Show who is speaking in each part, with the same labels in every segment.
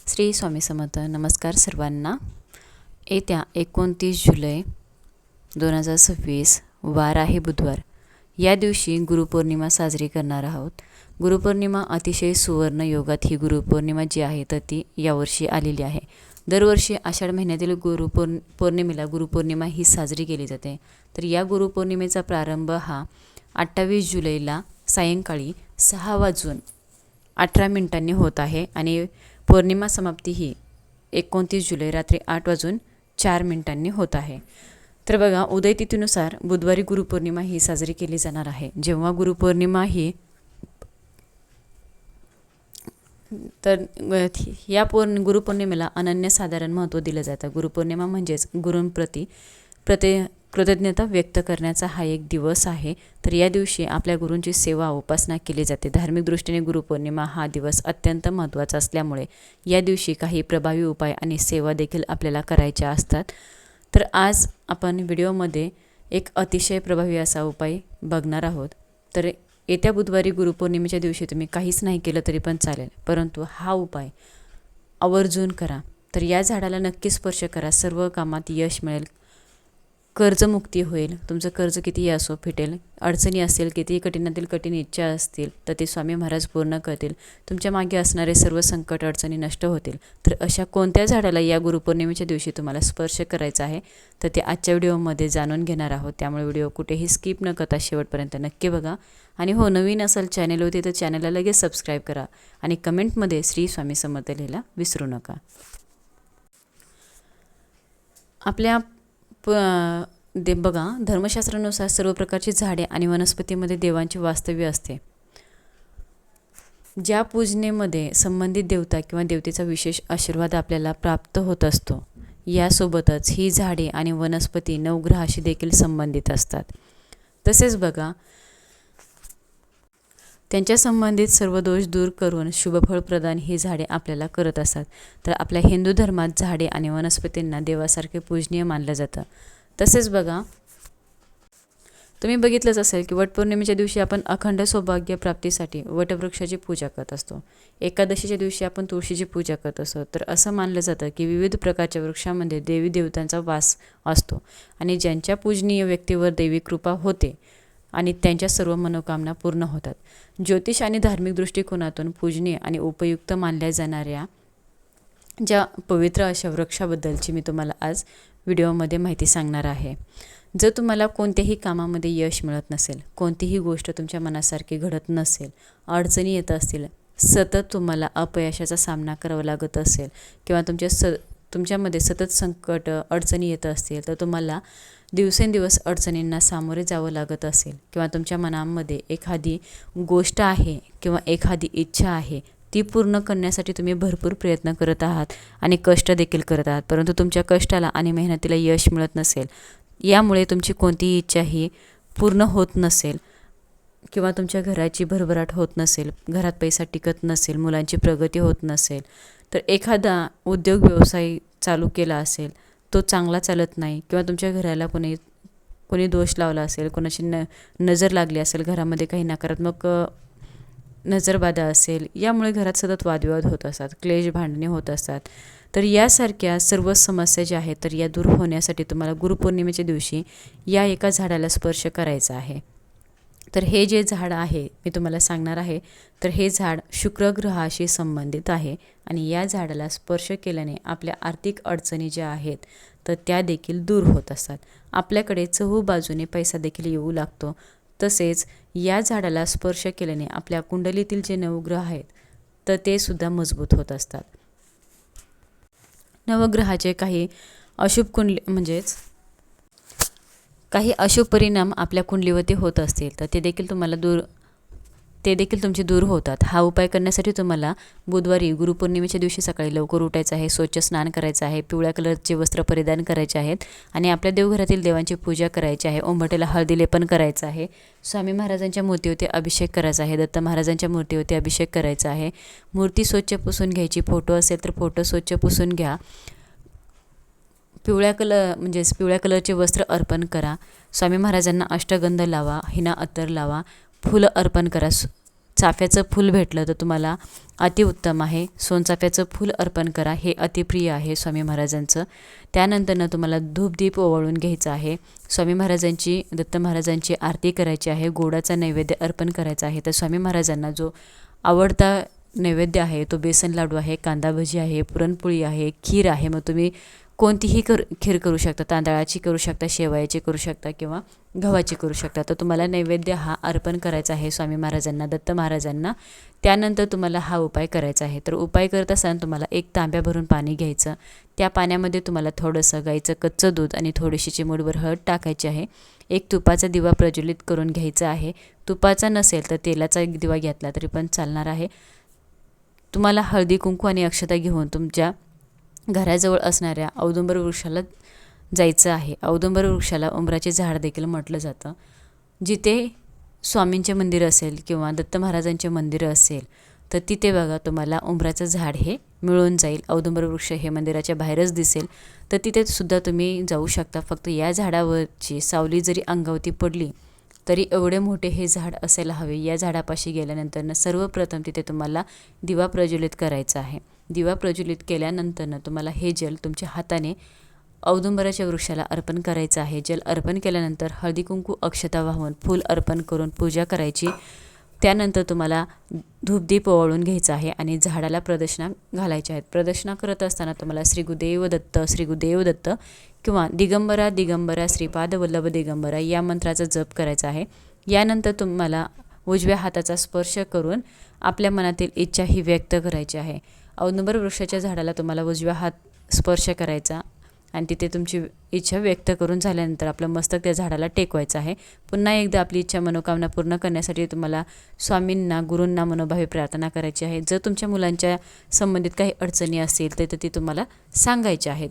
Speaker 1: श्री स्वामी समर्थ. नमस्कार सर्वांना. येत्या 29 जुलै 2026 वार आहे बुधवार. या दिवशी गुरुपौर्णिमा साजरी करणार आहोत. गुरुपौर्णिमा अतिशय सुवर्ण योगात ही गुरुपौर्णिमा जी आहे तर ती यावर्षी आलेली आहे. दरवर्षी आषाढ महिन्यातील पौर्णिमेला गुरुपौर्णिमा ही साजरी केली जाते. तर या गुरुपौर्णिमेचा प्रारंभ हा 28 जुलैला सायंकाळी 6:18 होत आहे आणि पौर्णिमा समाप्ती ही 29 जुलै रात्री 8:04 होत आहे. तर बघा, उदय तिथीनुसार बुधवारी गुरुपौर्णिमा ही साजरी केली जाणार आहे. जेव्हा गुरुपौर्णिमा ही तर या गुरुपौर्णिमेला अनन्यसाधारण महत्त्व दिलं जातं. गुरुपौर्णिमा म्हणजेच गुरूंप्रती कृतज्ञता व्यक्त करण्याचा हा एक दिवस आहे. तर या दिवशी आपल्या गुरूंची सेवा उपासना केली जाते. धार्मिक दृष्टीने गुरुपौर्णिमा हा दिवस अत्यंत महत्त्वाचा असल्यामुळे या दिवशी काही प्रभावी उपाय आणि सेवा देखील आपल्याला करायच्या असतात. तर आज आपण व्हिडिओमध्ये एक अतिशय प्रभावी असा उपाय बघणार आहोत. तर येत्या बुधवारी गुरुपौर्णिमेच्या दिवशी तुम्ही काहीच नाही केलं तरी पण चालेल, परंतु हा उपाय आवर्जून करा. तर या झाडाला नक्की स्पर्श करा. सर्व कामात यश मिळेल, कर्जमुक्ती होईल. तुमचं कर्ज कितीही असो फिटेल. अडचणी असेल, कितीही कठीणातील कठीण इच्छा असतील तर ते स्वामी महाराज पूर्ण करतील. तुमच्या मागे असणारे सर्व संकट अडचणी नष्ट होतील. तर अशा कोणत्या झाडाला या गुरुपौर्णिमेच्या दिवशी तुम्हाला स्पर्श करायचा आहे तर ते आजच्या व्हिडिओमध्ये जाणून घेणार आहोत. त्यामुळे व्हिडिओ कुठेही स्किप न करता शेवटपर्यंत नक्की बघा. आणि हो, नवीन असेल चॅनलवरती तर चॅनलला लगेच सबस्क्राईब करा आणि कमेंटमध्ये श्री स्वामी समर्थ लिहायला विसरू नका. आपल्या बघा, धर्मशास्त्रानुसार सर्व प्रकारची झाडे आणि वनस्पतीमध्ये देवांचे वास्तव्य असते. ज्या पूजनेमध्ये संबंधित देवता किंवा देवतेचा विशेष आशीर्वाद आपल्याला प्राप्त होत असतो. यासोबतच ही झाडे आणि वनस्पती नवग्रहाशी देखील संबंधित असतात. तसेच बघा, त्यांच्या संबंधित सर्व दोष दूर करून शुभफळ प्रदान ही झाडे आपल्याला करत असतात. तर आपल्या हिंदू धर्मात झाडे आणि वनस्पतींना देवासारखे पूजनीय मानलं जातं. तसेच बघा, तुम्ही बघितलंच असेल की वटपौर्णिमेच्या दिवशी आपण अखंड सौभाग्य प्राप्तीसाठी वटवृक्षाची पूजा करत असतो. एकादशीच्या दिवशी आपण तुळशीची पूजा करत असतो. तर असं मानलं जातं की विविध प्रकारच्या वृक्षांमध्ये देवी देवतांचा वास असतो आणि ज्यांच्या पूजनीय व्यक्तीवर देवी कृपा होते आणि त्यांच्या सर्व मनोकामना पूर्ण होतात. ज्योतिष आणि धार्मिक दृष्टिकोनातून पूजनीय आणि उपयुक्त मानल्या जाणाऱ्या ज्या पवित्र अशा वृक्षाबद्दलची मी तुम्हाला आज व्हिडिओमध्ये माहिती सांगणार आहे. जर तुम्हाला कोणत्याही कामामध्ये यश मिळत नसेल, कोणतीही गोष्ट तुमच्या मनासारखी घडत नसेल, अडचणी येत असतील, सतत तुम्हाला अपयशाचा सामना करावा लागत असेल किंवा तुमच्यामध्ये सतत संकट अडचणी येत असतील, तर तुम्हाला दिवसेंदिवस अडचणींना सामोरे जावं लागत असेल किंवा तुमच्या मनामध्ये एखादी गोष्ट आहे किंवा एखादी इच्छा आहे ती पूर्ण करण्यासाठी तुम्ही भरपूर प्रयत्न करत आहात आणि कष्ट देखील करत आहात, परंतु तुमच्या कष्टाला आणि मेहनतीला यश मिळत नसेल, यामुळे तुमची कोणतीही इच्छा ही पूर्ण होत नसेल किंवा तुमच्या घराची भरभराट होत नसेल, घरात पैसा टिकत नसेल, मुलांची प्रगती होत नसेल, तर एखादा उद्योग व्यवसाय चालू केला असेल, तो चांगला चालत नाही किंवा तुमच्या घराला कोणी दोष लावला असेल, कोणाची नजर लागली असेल, घरामध्ये काही नकारात्मक नजरबाधा असेल, यामुळे घरात सतत वादविवाद होत असतात, क्लेश भांडणे होत असतात. तर यासारख्या सर्व समस्या ज्या आहेत तर या दूर होण्यासाठी तुम्हाला गुरुपौर्णिमेच्या दिवशी या एका झाडाला स्पर्श करायचा आहे. तर हे जे झाड आहे मी तुम्हाला सांगणार आहे, तर हे झाड शुक्र ग्रहाशी संबंधित आहे आणि या झाडाला स्पर्श केल्याने आपल्या आर्थिक अडचणी ज्या आहेत तर त्या देखील दूर होत असतात. आपल्याकडे चहूबाजूने पैसा देखील येऊ लागतो. तसेच या झाडाला स्पर्श केल्याने आपल्या कुंडलीतील जे नवग्रह आहेत तर ते सुद्धा मजबूत होत असतात. नवग्रहाचे काही अशुभ काही अशुभ परिणाम आपल्या कुंडलीवरती होत असतील तर ते देखील तुमचे दूर होतात. हा उपाय करण्यासाठी तुम्हाला बुधवारी गुरुपौर्णिमेच्या दिवशी सकाळी लवकर उठायचं आहे, स्वच्छ स्नान करायचं आहे, पिवळ्या कलरचे वस्त्र परिधान करायचे आहेत आणि आपल्या देवघरातील देवांची पूजा करायची आहे. ओंबटेला हळदी लेपन करायचं आहे, स्वामी महाराजांच्या मूर्तीवरती अभिषेक करायचा आहे, दत्त महाराजांच्या मूर्तीवरती अभिषेक करायचा आहे. मूर्ती स्वच्छ पुसून घ्यायची, फोटो असेल तर फोटो स्वच्छ पुसून घ्या. पिवळ्या कलरचे वस्त्र अर्पण करा. स्वामी महाराजांना अष्टगंध लावा, हिना अत्तर लावा, फुलं अर्पण करा. चाफ्याचं फूल भेटलं तर तुम्हाला अतिउत्तम आहे. सोनचाफ्याचं फूल अर्पण करा, हे अतिप्रिय आहे स्वामी महाराजांचं. त्यानंतरनं तुम्हाला धूपदीप ओवाळून घ्यायचं आहे. स्वामी महाराजांची, दत्त महाराजांची आरती करायची आहे. गोडाचा नैवेद्य अर्पण करायचा आहे. तर स्वामी महाराजांना जो आवडता नैवेद्य आहे तो बेसन लाडू आहे, कांदा भजी आहे, पुरणपोळी आहे, खीर आहे. मग तुम्ही कोणतीही खीर करू शकता, तांदळाची करू शकता, शेवयाची करू शकता किंवा गव्हाची करू शकता. तर तुम्हाला नैवेद्य हा अर्पण करायचा आहे स्वामी महाराजांना, दत्त महाराजांना. त्यानंतर तुम्हाला हा उपाय करायचा आहे. तर उपाय करत असताना तुम्हाला 1 तांब्या भरून पाणी घ्यायचं. त्या पाण्यामध्ये तुम्हाला थोडंसं गाईचं कच्चं दूध आणि थोडीशी चिमूटभर हळद टाकायची आहे. 1 तुपाचा दिवा प्रज्वलित करून घ्यायचा आहे. तुपाचा नसेल तर तेलाचा एक दिवा घेतला तरी पण चालणार आहे. तुम्हाला हळदी कुंकू आणि अक्षता घेऊन तुमच्या घराजवळ असणाऱ्या औदुंबर वृक्षाला जायचं आहे. औदुंबर वृक्षाला उंबराचे झाड देखील म्हटलं जातं. जिथे स्वामींचे मंदिर असेल किंवा दत्त महाराजांचे मंदिर असेल तर तिथे बघा तुम्हाला उंबराचं झाड हे मिळून जाईल. औदुंबर वृक्ष हे मंदिराच्या बाहेरच दिसेल, तर तिथे सुद्धा तुम्ही जाऊ शकता. फक्त या झाडावरची सावली जरी अंगावरती पडली तरी एवढे मोठे हे झाड असायला हवे. या झाडापाशी गेल्यानंतर सर्वप्रथम तिथे तुम्हाला दिवा प्रज्वलित करायचा आहे. दिवा प्रज्वलित केल्यानंतर तुम्हाला हे जल तुमच्या हाताने औदुंबराच्या वृक्षाला अर्पण करायचं आहे. जल अर्पण केल्यानंतर हळदी कुंकू अक्षता वाहून फूल अर्पण करून पूजा करायची. त्यानंतर तुम्हाला धूपदीप ओवाळून घ्यायचा आहे आणि झाडाला प्रदक्षिणा घालायच्या आहेत. प्रदक्षिणा करत असताना तुम्हाला श्री गुरुदेव दत्त, श्री गुरुदेव दत्त किंवा दिगंबरा दिगंबरा श्रीपाद वल्लभ दिगंबरा या मंत्राचा जप करायचा आहे. यानंतर तुम्हाला उजव्या हाताचा स्पर्श करून आपल्या मनातील इच्छा ही व्यक्त करायची आहे. औदुंबर वृक्षाच्या झाडाला तुम्हाला उजव्या हात स्पर्श करायचा आणि तिथे तुमची इच्छा व्यक्त करून झाल्यानंतर आपलं मस्तक त्या झाडाला टेकवायचं आहे. पुन्हा एकदा आपली इच्छा मनोकामना पूर्ण करण्यासाठी तुम्हाला स्वामींना, गुरूंना मनोभावे प्रार्थना करायची आहे. जर तुमच्या मुलांच्या संबंधित काही अडचणी असतील तर ती तुम्हाला सांगायच्या आहेत.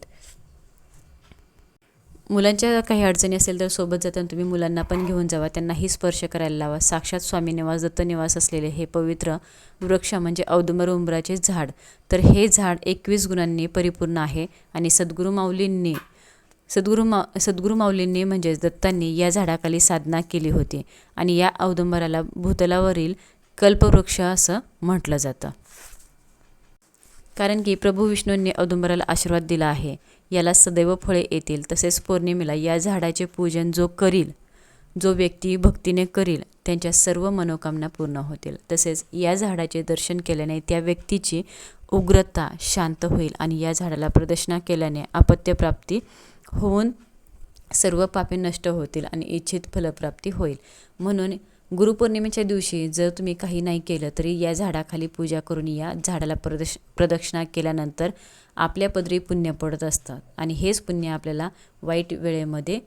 Speaker 1: मुलांच्या काही अडचणी असेल तर सोबत जाताना तुम्ही मुलांना पण घेऊन जावा, त्यांनाही स्पर्श करायला लावा. साक्षात स्वामी निवास, दत्त निवास असलेले हे पवित्र वृक्ष म्हणजे औदुंबर उंबराचे झाड. तर हे झाड 21 गुणांनी परिपूर्ण आहे आणि सद्गुरू माऊलींनी म्हणजेच दत्तांनी या झाडाखाली साधना केली होती आणि या औदुंबराला भूतलावरील कल्पवृक्ष असं म्हटलं जातं. कारण की प्रभू विष्णूंनी औदुंबराला आशीर्वाद दिला आहे, याला सदैव फळे येतील. तसेच पौर्णिमेला या झाडाचे पूजन जो व्यक्ती भक्तीने करील त्यांच्या सर्व मनोकामना पूर्ण होतील. तसेच या झाडाचे दर्शन केल्याने त्या व्यक्तीची उग्रता शांत होईल आणि या झाडाला प्रदक्षिणा केल्याने अपत्यप्राप्ती होऊन सर्व पापे नष्ट होतील आणि इच्छित फलप्राप्ती होईल. म्हणून गुरुपौर्णिमेच्या दिवशी जर तुम्ही काही नाही केलं तरी या झाडाखाली पूजा करून या झाडाला प्रदक्षिणा केल्यानंतर आपल्या पदरी पुण्य पडत असतं आणि हेच पुण्य आपल्याला वाईट वेळेमध्ये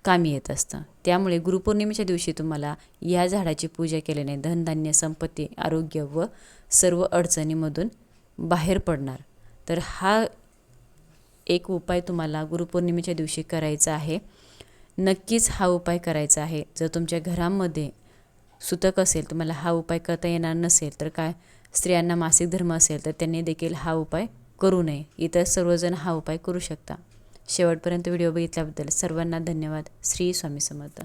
Speaker 1: कामी येत असतं. त्यामुळे गुरुपौर्णिमेच्या दिवशी तुम्हाला या झाडाची पूजा केल्याने धनधान्य, संपत्ती, आरोग्य व सर्व अडचणीमधून बाहेर पडणार. तर हा एक उपाय तुम्हाला गुरुपौर्णिमेच्या दिवशी करायचा आहे. नक्कीच हा उपाय करायचा आहे. जर तुमच्या घरामध्ये सुतक असेल, तुम्हाला हा उपाय करता येणार नसेल तर काय, स्त्रियांना मासिक धर्म असेल तर त्यांनी देखील हा उपाय करू नये. इतर सर्वजण हा उपाय करू शकता. शेवटपर्यंत व्हिडिओ बघितल्याबद्दल सर्वांना धन्यवाद. श्री स्वामी समर्थ.